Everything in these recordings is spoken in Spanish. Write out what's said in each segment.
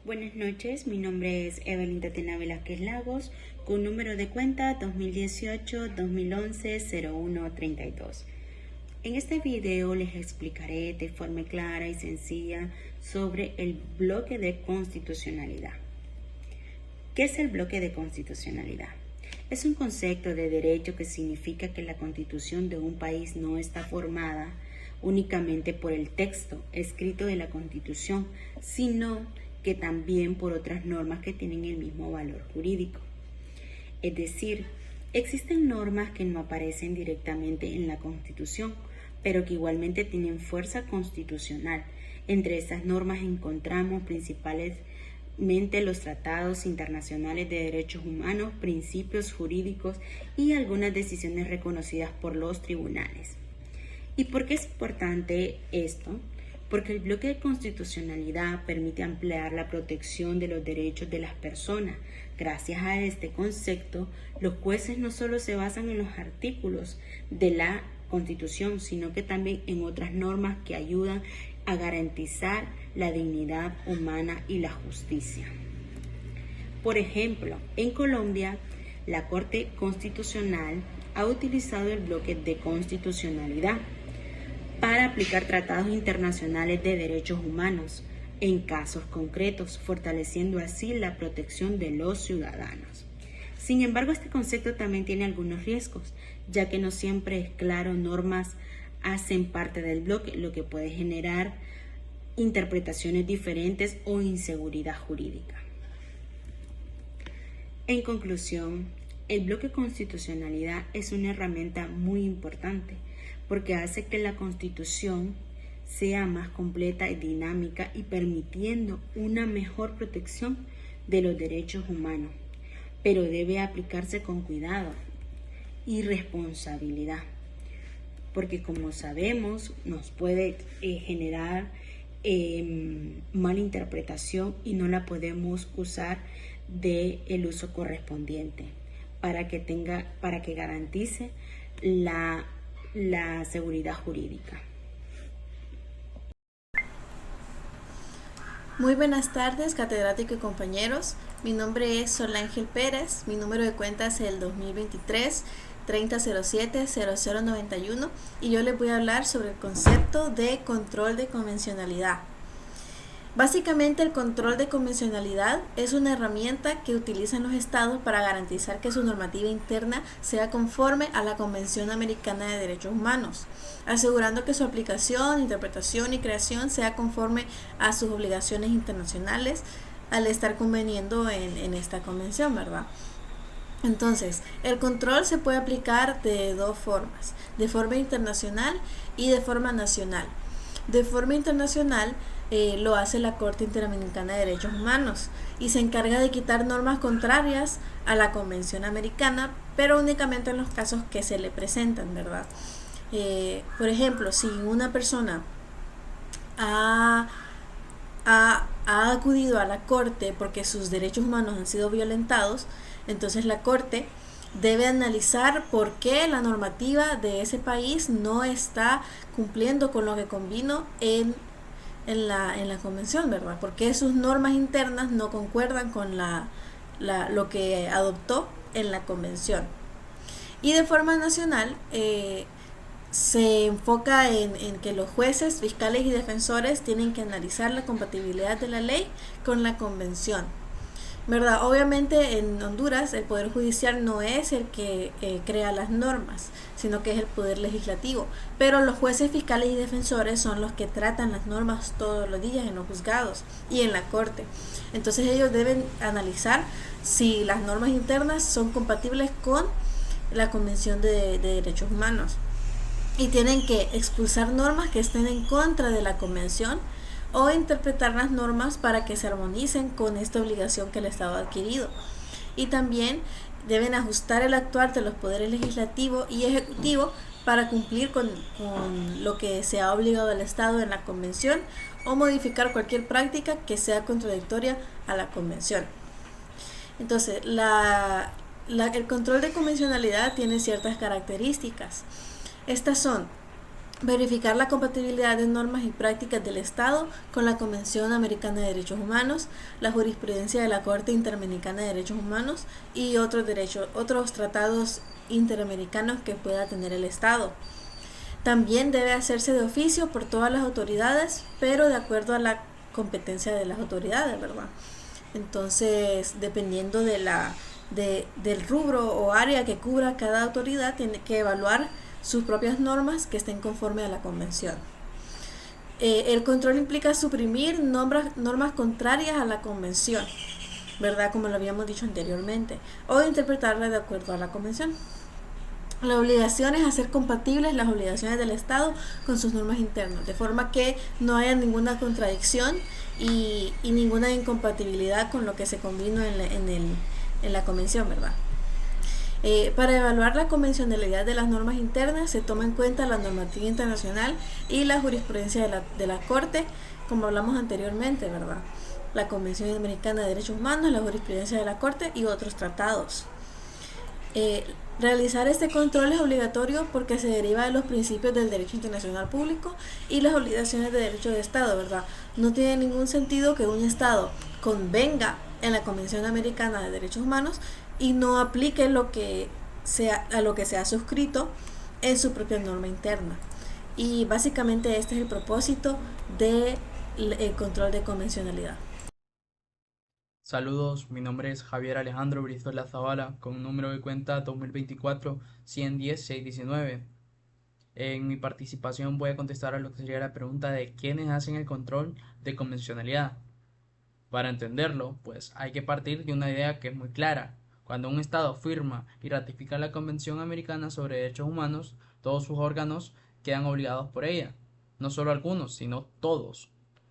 Buenas noches, mi nombre es Evelyn Tatiana Velázquez Lagos, con número de cuenta 2018-2011-0132. En este video les explicaré de forma clara y sencilla sobre el bloque de constitucionalidad. ¿Qué es el bloque de constitucionalidad? Es un concepto de derecho que significa que la constitución de un país no está formada únicamente por el texto escrito de la constitución, sino que también por otras normas que tienen el mismo valor jurídico. Es decir, existen normas que no aparecen directamente en la Constitución, pero que igualmente tienen fuerza constitucional. Entre esas normas encontramos principalmente los tratados internacionales de derechos humanos, principios jurídicos y algunas decisiones reconocidas por los tribunales. ¿Y por qué es importante esto? Porque el bloque de constitucionalidad permite ampliar la protección de los derechos de las personas. Gracias a este concepto, los jueces no solo se basan en los artículos de la Constitución, sino que también en otras normas que ayudan a garantizar la dignidad humana y la justicia. Por ejemplo, en Colombia, la Corte Constitucional ha utilizado el bloque de constitucionalidad para aplicar tratados internacionales de derechos humanos en casos concretos, fortaleciendo así la protección de los ciudadanos. Sin embargo, este concepto también tiene algunos riesgos, ya que no siempre es claro, normas hacen parte del bloque, lo que puede generar interpretaciones diferentes o inseguridad jurídica. En conclusión, el bloque de constitucionalidad es una herramienta muy importante porque hace que la Constitución sea más completa y dinámica y permitiendo una mejor protección de los derechos humanos, pero debe aplicarse con cuidado y responsabilidad, porque como sabemos nos puede generar mala interpretación y no la podemos usar del uso correspondiente para que garantice la seguridad jurídica. Muy buenas tardes, catedrático y compañeros. Mi nombre es Sol Ángel Pérez. Mi número de cuenta es el 2023-3007-0091 y yo les voy a hablar sobre el concepto de control de convencionalidad. Básicamente, el control de convencionalidad es una herramienta que utilizan los estados para garantizar que su normativa interna sea conforme a la Convención Americana de Derechos Humanos, asegurando que su aplicación, interpretación y creación sea conforme a sus obligaciones internacionales al estar conveniendo en esta convención, ¿verdad? Entonces, el control se puede aplicar de dos formas, de forma internacional y de forma nacional. De forma internacional, lo hace la Corte Interamericana de Derechos Humanos y se encarga de quitar normas contrarias a la Convención Americana, pero únicamente en los casos que se le presentan, ¿verdad? Por ejemplo, si una persona ha acudido a la Corte porque sus derechos humanos han sido violentados, entonces la Corte debe analizar por qué la normativa de ese país no está cumpliendo con lo que convino en la convención, ¿verdad? Porque sus normas internas no concuerdan con lo que adoptó en la convención. Y de forma nacional se enfoca en que los jueces, fiscales y defensores tienen que analizar la compatibilidad de la ley con la convención, ¿verdad? Obviamente en Honduras el Poder Judicial no es el que crea las normas, sino que es el Poder Legislativo, pero los jueces, fiscales y defensores son los que tratan las normas todos los días en los juzgados y en la Corte. Entonces ellos deben analizar si las normas internas son compatibles con la Convención de Derechos Humanos y tienen que expulsar normas que estén en contra de la Convención o interpretar las normas para que se armonicen con esta obligación que el Estado ha adquirido. Y también deben ajustar el actuar de los poderes legislativo y ejecutivo para cumplir con lo que se ha obligado al Estado en la Convención o modificar cualquier práctica que sea contradictoria a la Convención. Entonces, el control de convencionalidad tiene ciertas características. Estas son verificar la compatibilidad de normas y prácticas del Estado con la Convención Americana de Derechos Humanos, la jurisprudencia de la Corte Interamericana de Derechos Humanos y otros tratados interamericanos que pueda tener el Estado. También debe hacerse de oficio por todas las autoridades, pero de acuerdo a la competencia de las autoridades, ¿verdad? Entonces, dependiendo del rubro o área que cubra cada autoridad, tiene que evaluar sus propias normas que estén conforme a la convención. El control implica suprimir normas contrarias a la convención, ¿verdad? Como lo habíamos dicho anteriormente, o interpretarla de acuerdo a la convención. La obligación es hacer compatibles las obligaciones del Estado con sus normas internas, de forma que no haya ninguna contradicción y ninguna incompatibilidad con lo que se convino en la convención, ¿verdad? Para evaluar la convencionalidad de las normas internas se toma en cuenta la normativa internacional y la jurisprudencia de la Corte, como hablamos anteriormente, ¿verdad? La Convención Americana de Derechos Humanos, la jurisprudencia de la Corte y otros tratados. Realizar este control es obligatorio porque se deriva de los principios del derecho internacional público y las obligaciones de derecho de Estado, ¿verdad? No tiene ningún sentido que un Estado convenga en la Convención Americana de Derechos Humanos y no aplique a lo que se ha suscrito en su propia norma interna. Y básicamente este es el propósito del control de convencionalidad. Saludos, mi nombre es Javier Alejandro Brizuela Zavala, con un número de cuenta 2024-110-619. En mi participación voy a contestar a lo que sería la pregunta de quiénes hacen el control de convencionalidad. Para entenderlo, pues hay que partir de una idea que es muy clara. Cuando un Estado firma y ratifica la Convención Americana sobre Derechos Humanos, todos sus órganos quedan obligados por ella. No solo algunos, sino todos.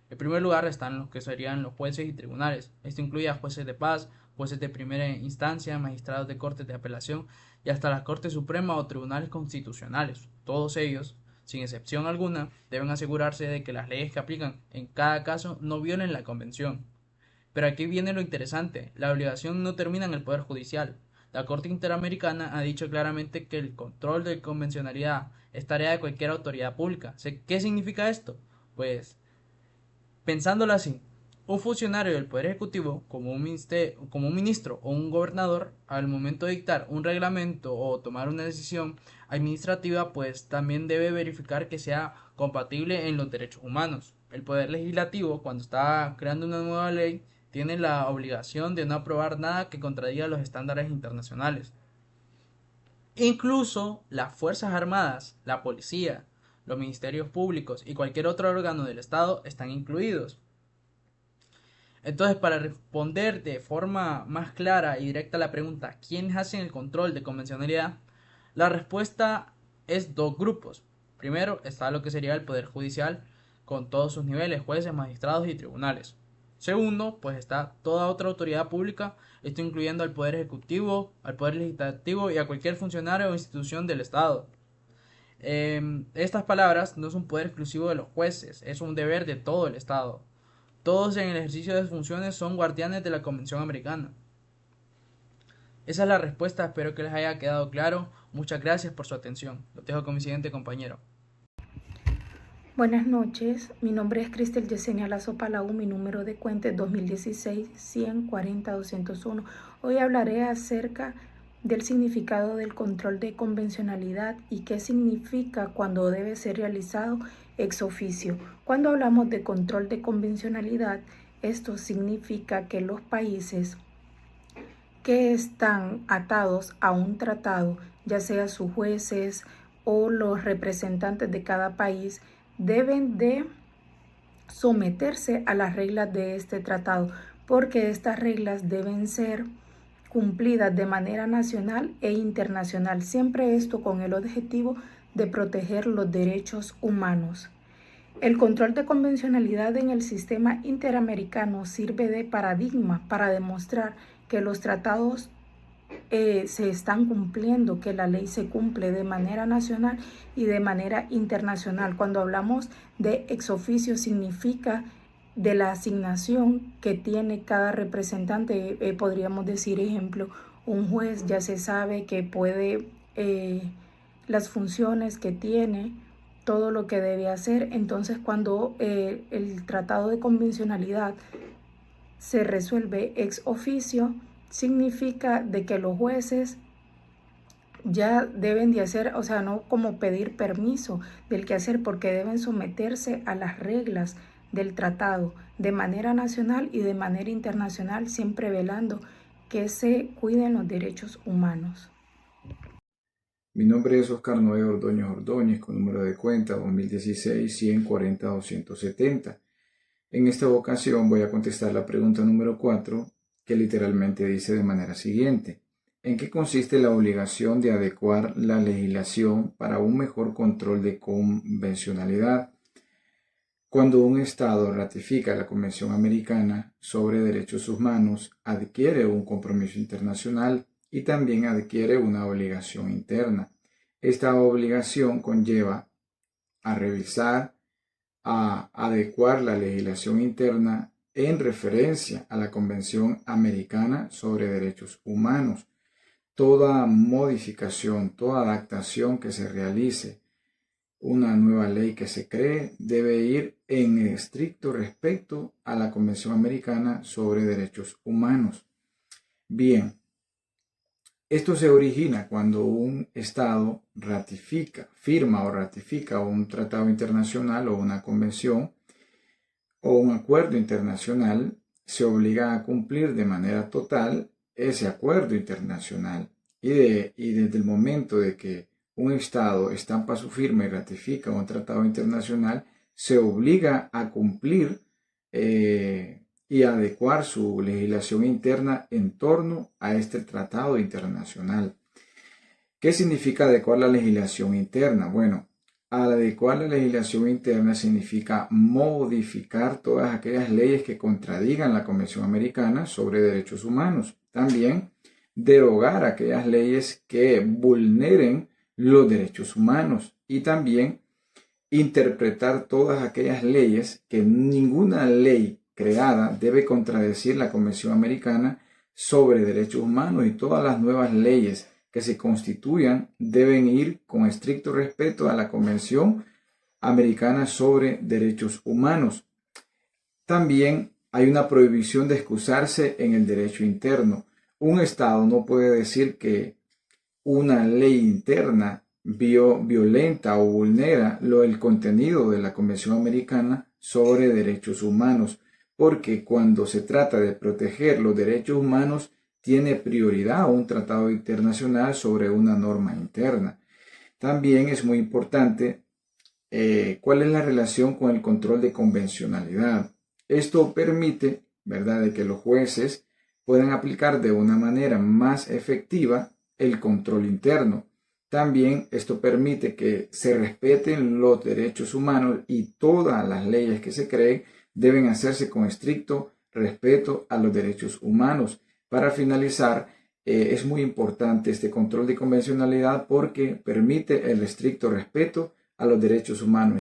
En primer lugar están los que serían los jueces y tribunales. Esto incluye a jueces de paz, jueces de primera instancia, magistrados de cortes de apelación y hasta la Corte Suprema o tribunales constitucionales. Todos ellos, sin excepción alguna, deben asegurarse de que las leyes que aplican en cada caso no violen la Convención. Pero aquí viene lo interesante, la obligación no termina en el Poder Judicial. La Corte Interamericana ha dicho claramente que el control de convencionalidad es tarea de cualquier autoridad pública. ¿Qué significa esto? Pues, pensándolo así, un funcionario del Poder Ejecutivo, como un ministro o un gobernador, al momento de dictar un reglamento o tomar una decisión administrativa, pues también debe verificar que sea compatible en los derechos humanos. El Poder Legislativo, cuando está creando una nueva ley, tiene la obligación de no aprobar nada que contradiga los estándares internacionales. Incluso las Fuerzas Armadas, la policía, los ministerios públicos y cualquier otro órgano del Estado están incluidos. Entonces, para responder de forma más clara y directa a la pregunta ¿quiénes hacen el control de convencionalidad? La respuesta es dos grupos. Primero está lo que sería el Poder Judicial con todos sus niveles, jueces, magistrados y tribunales. Segundo, pues está toda otra autoridad pública, esto incluyendo al Poder Ejecutivo, al Poder Legislativo y a cualquier funcionario o institución del Estado. Estas palabras no es un poder exclusivo de los jueces, es un deber de todo el Estado. Todos en el ejercicio de sus funciones son guardianes de la Convención Americana. Esa es la respuesta, espero que les haya quedado claro. Muchas gracias por su atención. Los dejo con mi siguiente compañero. Buenas noches, mi nombre es Cristel Yesenia Lazo Palau, mi número de cuenta es 2016-140-201. Hoy hablaré acerca del significado del control de convencionalidad y qué significa cuando debe ser realizado ex oficio. Cuando hablamos de control de convencionalidad, esto significa que los países que están atados a un tratado, ya sea sus jueces o los representantes de cada país, deben de someterse a las reglas de este tratado, porque estas reglas deben ser cumplidas de manera nacional e internacional, siempre esto con el objetivo de proteger los derechos humanos. El control de convencionalidad en el sistema interamericano sirve de paradigma para demostrar que los tratados se están cumpliendo, que la ley se cumple de manera nacional y de manera internacional. Cuando hablamos de ex oficio significa de la asignación que tiene cada representante. Podríamos decir, ejemplo, un juez ya se sabe que puede, las funciones que tiene todo lo que debe hacer. Entonces, cuando el tratado de convencionalidad se resuelve ex oficio, significa de que los jueces ya deben de hacer, o sea, no como pedir permiso del que hacer, porque deben someterse a las reglas del tratado de manera nacional y de manera internacional, siempre velando que se cuiden los derechos humanos. Mi nombre es Oscar Noé Ordóñez Ordóñez, con número de cuenta 2016-140-270. En esta ocasión voy a contestar la pregunta número 4, que literalmente dice de manera siguiente: ¿en qué consiste la obligación de adecuar la legislación para un mejor control de convencionalidad? Cuando un Estado ratifica la Convención Americana sobre Derechos Humanos, adquiere un compromiso internacional y también adquiere una obligación interna. Esta obligación conlleva a revisar, a adecuar la legislación interna en referencia a la Convención Americana sobre Derechos Humanos. Toda modificación, toda adaptación que se realice, una nueva ley que se cree, debe ir en estricto respeto a la Convención Americana sobre Derechos Humanos. Bien, esto se origina cuando un Estado firma o ratifica un tratado internacional o una convención o un acuerdo internacional. Se obliga a cumplir de manera total ese acuerdo internacional. Y desde el momento de que un Estado estampa su firma y ratifica un tratado internacional, se obliga a cumplir y adecuar su legislación interna en torno a este tratado internacional. ¿Qué significa adecuar la legislación interna? Bueno, al adecuar la legislación interna significa modificar todas aquellas leyes que contradigan la Convención Americana sobre Derechos Humanos. También derogar aquellas leyes que vulneren los derechos humanos y también interpretar todas aquellas leyes que ninguna ley creada debe contradecir la Convención Americana sobre Derechos Humanos, y todas las nuevas leyes que se constituyan deben ir con estricto respeto a la Convención Americana sobre Derechos Humanos. También hay una prohibición de excusarse en el derecho interno. Un Estado no puede decir que una ley interna violenta o vulnera el contenido de la Convención Americana sobre Derechos Humanos, porque cuando se trata de proteger los derechos humanos, tiene prioridad un tratado internacional sobre una norma interna. También es muy importante cuál es la relación con el control de convencionalidad. Esto permite, ¿verdad?, de que los jueces puedan aplicar de una manera más efectiva el control interno. También esto permite que se respeten los derechos humanos, y todas las leyes que se creen deben hacerse con estricto respeto a los derechos humanos. Para finalizar, es muy importante este control de convencionalidad porque permite el estricto respeto a los derechos humanos.